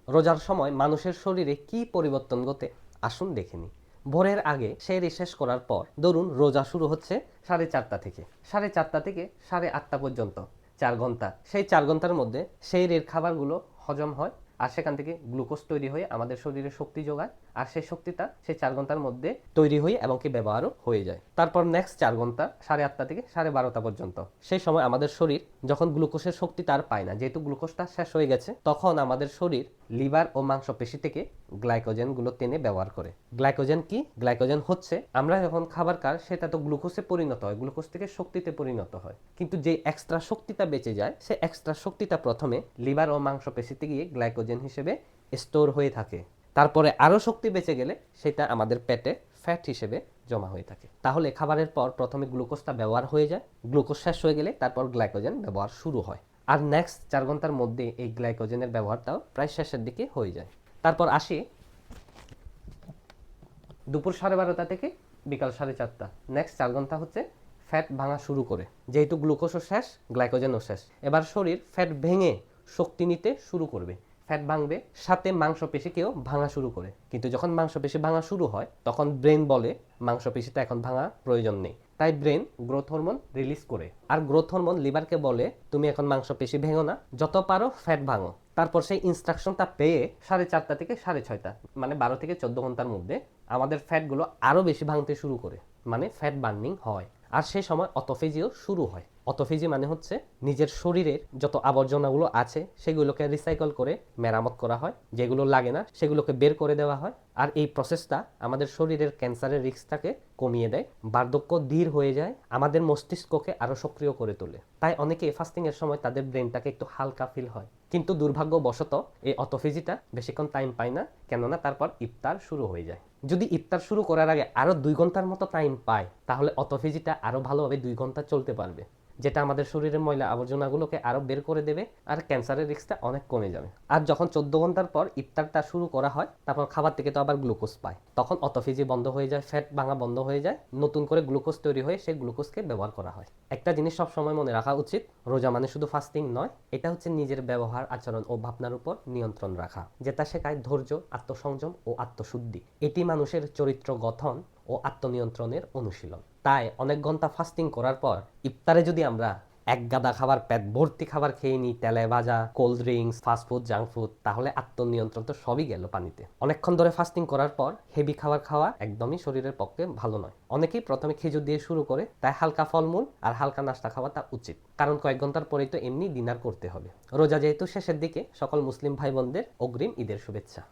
রোজার সময় মানুষের শরীরে কি পরিবর্তন ঘটে আসুন দেখে নিই। ভোরের আগে সেহরি শেষ করার পর ধরুন রোজা শুরু হচ্ছে 4:30 থেকে 4:30 থেকে 8:30 পর্যন্ত 4 ঘন্টা। সেই 4 ঘন্টার মধ্যে সেহরির খাবারগুলো হজম হয় আর সেখান থেকে গ্লুকোজ তৈরি হয়ে আমাদের শরীরে শক্তি যোগায়। আর সেই শক্তিটা সেই 4 ঘন্টার মধ্যে তৈরি হয়ে এবং কি ব্যবহারও হয়ে যায়। তারপর নেক্সট 4 ঘন্টা 8:30 থেকে 12:30 পর্যন্ত সেই সময় আমাদের শরীর যখন গ্লুকোজের শক্তিটা আর পায় না, যেহেতু গ্লুকোজটা শেষ হয়ে গেছে, তখন আমাদের শরীর লিভার ও মাংসপেশি থেকে গ্লাইকোজেনগুলো টেনে ব্যবহার করে। গ্লাইকোজেন কি? গ্লাইকোজেন হচ্ছে আমরা যখন খাবার খাই সেটা তো গ্লুকোজে পরিণত হয়, গ্লুকোজ থেকে শক্তিতে পরিণত হয়, কিন্তু যে এক্সট্রা শক্তিটা বেঁচে যায় সে এক্সট্রা শক্তিটা প্রথমে লিভার ও মাংসপেশিতে গিয়ে গ্লাইকোজেন হিসেবে স্টোর হয়ে থাকে। তারপরে আরও শক্তি বেঁচে গেলে সেটা আমাদের পেটে ফ্যাট হিসেবে জমা হয়ে থাকে। তাহলে খাবারের পর প্রথমে গ্লুকোজটা ব্যবহার হয়ে যায়, গ্লুকোজ শেষ হয়ে গেলে তারপর গ্লাইকোজেন ব্যবহার শুরু হয়। আর নেক্সট 4 ঘন্টার মধ্যে এই গ্লাইকোজেনের ব্যবহারটাও প্রায় শেষের দিকে হয়ে যায়। তারপর আসি দুপুর 12:30 থেকে বিকাল 4:30। নেক্সট 4 ঘন্টা হচ্ছে ফ্যাট ভাঙা শুরু করে, যেহেতু গ্লুকোজও শেষ গ্লাইকোজেনও শেষ। এবার শরীর ফ্যাট ভেঙে শক্তি নিতে শুরু করবে, ফ্যাট ভাঙবে, সাথে মাংসপেশিকেও ভাঙা শুরু করে। কিন্তু যখন মাংসপেশি ভাঙা শুরু হয় তখন ব্রেন বলে মাংসপেশিটা এখন ভাঙা প্রয়োজন নেই, তাই ব্রেন গ্রোথ হরমোন রিলিজ করে। আর গ্রোথ হরমোন লিভারকে বলে তুমি এখন মাংসপেশি ভেঙো না, যত পারো ফ্যাট ভাঙো। তারপর সেই ইনস্ট্রাকশনটা পেয়ে 4:30 থেকে 6:30 মানে 12 থেকে 14 ঘন্টার মধ্যে আমাদের ফ্যাটগুলো আরও বেশি ভাঙতে শুরু করে, মানে ফ্যাট বার্নিং হয়। আর সেই সময় অটোফেজিও শুরু হয়। অটোফেজি মানে হচ্ছে নিজের শরীরের যত আবর্জনাগুলো আছে সেগুলোকে রিসাইকেল করে মেরামত করা হয়, যেগুলো লাগে না সেগুলোকে বের করে দেওয়া হয়। আর এই প্রসেসটা আমাদের শরীরের ক্যান্সারের রিস্কটাকে কমিয়ে দেয়, বার্ধক্য ধীর হয়ে যায়, আমাদের মস্তিষ্ককে আরও সক্রিয় করে তোলে। তাই অনেকে ফাস্টিংয়ের সময় তাদের ব্রেনটাকে একটু হালকা ফিল হয়। কিন্তু দুর্ভাগ্যবশত এই অটোফেজিটা বেশিক্ষণ টাইম পায় না, কেননা তারপর ইফতার শুরু হয়ে যায়। যদি ইফতার শুরু করার আগে আরও 2 ঘন্টার মতো টাইম পায় তাহলে অটোফেজিটা আরও ভালোভাবে 2 ঘন্টা চলতে পারবে, যেটা আমাদের শরীরের ময়লা আবর্জনাগুলোকে আরও বের করে দেবে আর ক্যান্সারের রিস্কটা অনেক কমে যাবে। আর যখন 14 ঘন্টার পর ইফতারটা শুরু করা হয় তারপর খাবার থেকে তো আবার গ্লুকোজ পায়, তখন অটোফেজি বন্ধ হয়ে যায়, ফ্যাট ভাঙা বন্ধ হয়ে যায়, নতুন করে গ্লুকোজ তৈরি হয়ে সেই গ্লুকোজকে ব্যবহার করা হয়। একটা জিনিস সবসময় মনে রাখা উচিত, রোজা মানে শুধু ফাস্টিং নয়, এটা হচ্ছে নিজের ব্যবহার, আচরণ ও ভাবনার উপর নিয়ন্ত্রণ রাখা, যেটা শেখায় ধৈর্য, আত্মসংযম ও আত্মশুদ্ধি। এটি মানুষের চরিত্র গঠন ও আত্মনিয়ন্ত্রণের অনুশীলন। তাই অনেক ঘন্টা ফাস্টিং করার পর ইফতারে যদি আমরা এক গাদা খাবার, পেট ভর্তি খাবার খেয়ে নিই, তেলে ভাজা, cold drinks, fast food, junk food, তাহলে আত্মনিয়ন্ত্রণ তো সবই গেল পানিতে। অনেকক্ষণ ধরে ফাস্টিং করার পর হেভি খাবার খাওয়া একদমই শরীরের পক্ষে ভালো নয়। অনেকেই প্রথমে খেজুর দিয়ে শুরু করে, তাই হালকা ফলমূল আর হালকা নাস্তা খাওয়াটা উচিত, কারণ কয়েক ঘন্টার পরেই তো এমনি ডিনার করতে হবে। রোজা যেহেতু শেষের দিকে, সকল মুসলিম ভাই বোনদের অগ্রিম ঈদের শুভেচ্ছা।